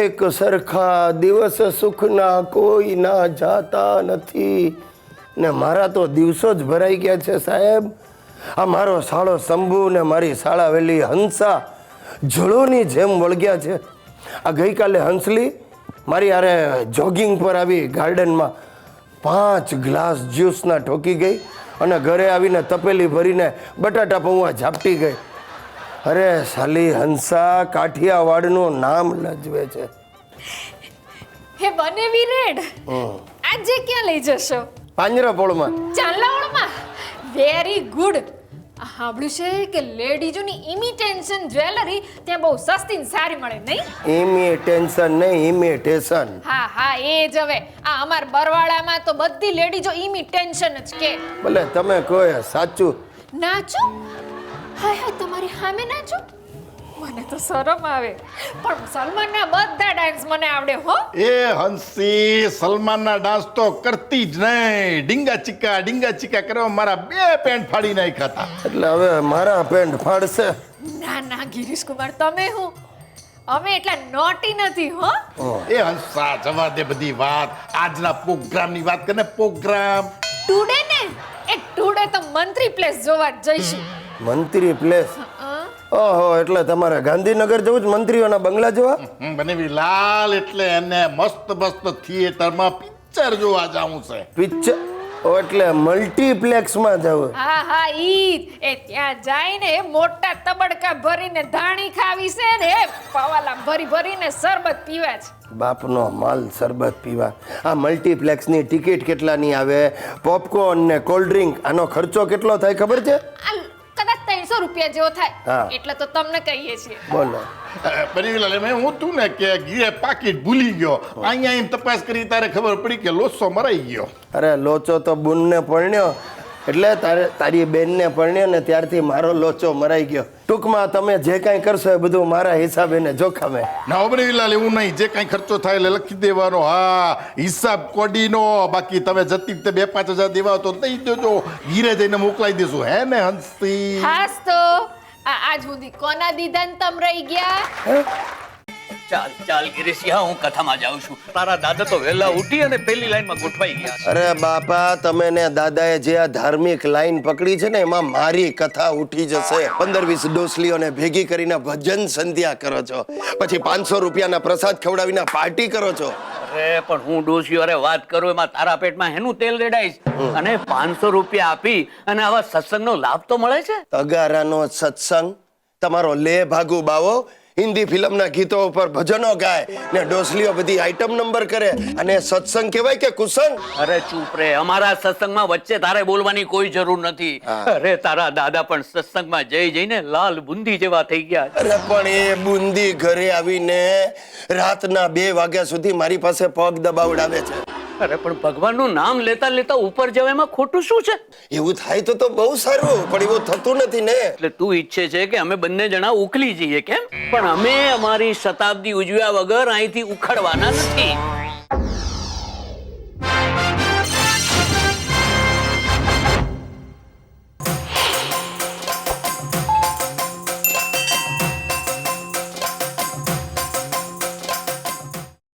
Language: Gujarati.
એક સરખા દિવસ સુખના કોઈ ના જાતા નથી ને મારા તો દિવસો જ ભરાઈ ગયા છે સાહેબ. આ મારો સાળો શંભુ ને મારી શાળાવેલી હંસા જળોની જેમ વળગ્યા છે. આ ગઈકાલે હંસલી મારી યારે જોગિંગ પર આવી ગાર્ડનમાં 5 ગ્લાસ જ્યુસના ઠોકી ગઈ અને ઘરે આવીને તપેલી ભરીને બટાટા પૌવા ઝાપટી ગઈ. અરે સાલી હંસા કાઠિયાવાડનું નામ લજવે છે. હે બનેવી રેડ આજે ક્યાં લઈ જશો? પાંજરાપોળમાં. ચાંદલાવડમાં. Very good. સાંભળ્યું છે કે લેડીઝોની ઇમિટેશન જ્વેલરી ત્યાં બહુ સસ્તી ને સારી મળે નહીં? ઇમિટેશન નહીં, ઇમિટેશન. હા હા એ જ. હવે આ અમાર બરવાડામાં તો બધી લેડીઝો ઇમિટેશન જ કે. ભલે તમે કહો એ સાચું. નાચું? હાય હાય તમારી સામે નાચું? મને તો શરમ આવે, પણ સલમાનના બધા ડાન્સ મને આવડે હો. એ હંસી સલમાનના ડાન્સ તો કરતી જ નહીં. ડીંગા ચીકા કરવા મારા 2 પેન્ટ ફાડી નાખ્યા હતા. એટલે હવે મારા પેન્ટ ફાડશે? ના ના ગિરીશ કુમાર, તમે હું અમે એટલા નોટી નથી હો. એ હંસા જવા દે બધી વાત. આજના પ્રોગ્રામની વાત કરને. પ્રોગ્રામ ટુડે ને એ ટુડે તો મંત્રી પ્લેસ જોવા જ જઈશું. મંત્રી પ્લેસ? ઓહો, એટલે તમારે ગાંધીનગર જવું જ મંત્રીઓના બંગલા જોવા? બનેવી લાલ એટલે એને મસ્ત થિયેટરમાં પિક્ચર જોવા જાવું છે. પિક્ચર? એટલે મલ્ટીપ્લેક્સમાં જવું? હા હા ઈ એ ત્યાં જઈને મોટા તબડકા ભરીને ધાણી ખાવી છે ને પવાલા ભરીને શરબત પીવા છે. બાપનો માલ શરબત પીવા. આ મલ્ટીપ્લેક્સની ટિકિટ કેટલાની આવે? પોપકોર્ન ને કોલ્ડ ડ્રિંક, આનો ખર્ચો કેટલો થાય ખબર છે? કદાચ 300 રૂપિયા જેવો હા. થાય. એટલે તો તમને કહીએ છીએ. બોલો. બનેવીલાલ મેં હું તું ને કે ગીરે પાકીટ ભૂલી ગયો. અહીંયા એમ તપાસ કરી તારે ખબર પડી કે લોચો મરાઈ ગયો. અરે લોચો તો બુનને પરણ્યો એટલે તારી બેનને પરણ્યો ને ત્યારથી મારો લોચો મરાઈ ગયો. ટૂંકમાં તમે જે કાંઈ કરશો એ બધું મારા હિસાબે ને જોખમે. ના બનેવીલાલ એવું નહીં. જે કાંઈ ખર્ચો થાય એટલે લખી દેવાનો. હા, હિસાબ કોડીનો. બાકી તમે જતી વખતે 2-5 હજાર દેવા તો દઈ દેજો. ગીરે જઈને મોકલાઈ દેશું. હે ને હંસી? હાસ તો આજ સુધી કોના દીદાન તમ રહી ગયા? ચાલ ગિરીશિયા, હું કથામાં જાઉં છું. તારા દાદા તો વહેલા ઉઠી અને પેલી લાઈનમાં ગોઠવાઈ ગયા. અરે બાપા, તમે ને દાદાએ જે આ ધાર્મિક લાઈન પકડી છે ને એમાં મારી કથા ઉઠી જશે. 15-20 ડોસલીઓને ભેગી કરીને ભજન સંધ્યા કરો છો, પછી 500 રૂપિયાના પ્રસાદ ખવડાવીને પાર્ટી કરો છો. અરે પણ હું ડોશીઓ અરે વાત કરું એમાં તારા પેટમાં હેનું તેલ રેડાઈશ? અને 500 રૂપિયા આપી અને આવા સત્સંગનો લાભ તો મળે છે? તગારાનો સત્સંગ? તમારો લે ભાગુ બાવો હિન્દી ફિલ્મના ગીતો ઉપર ભજનો ગાય ને ડોસલીઓ બધી આઈટમ નંબર કરે, અને સત્સંગ કહેવાય કે કુસંગ? અરે ચૂપ રે, અમારા સત્સંગમાં વચ્ચે તારે બોલવાની કોઈ જરૂર નથી. અરે તારા દાદા પણ સત્સંગમાં જઈને લાલ બુંદી જેવા થઈ ગયા. અરે પણ એ બુંદી ઘરે આવીને રાતના 2 વાગ્યા સુધી મારી પાસે પગ દબાવડાવે છે. અરે પણ ભગવાનનું નામ લેતા લેતા ઉપર જવા એમાં ખોટું શું છે? એવું થાય તો બહુ સારું, પણ એવું થતું નથી ને. એટલે તું ઈચ્છે છે કે અમે બંને જણા ઉકલી જઈએ, કેમ? પણ અમે અમારી શતાબ્દી ઉજવ્યા વગર અહીંથી ઉખડવાના નથી.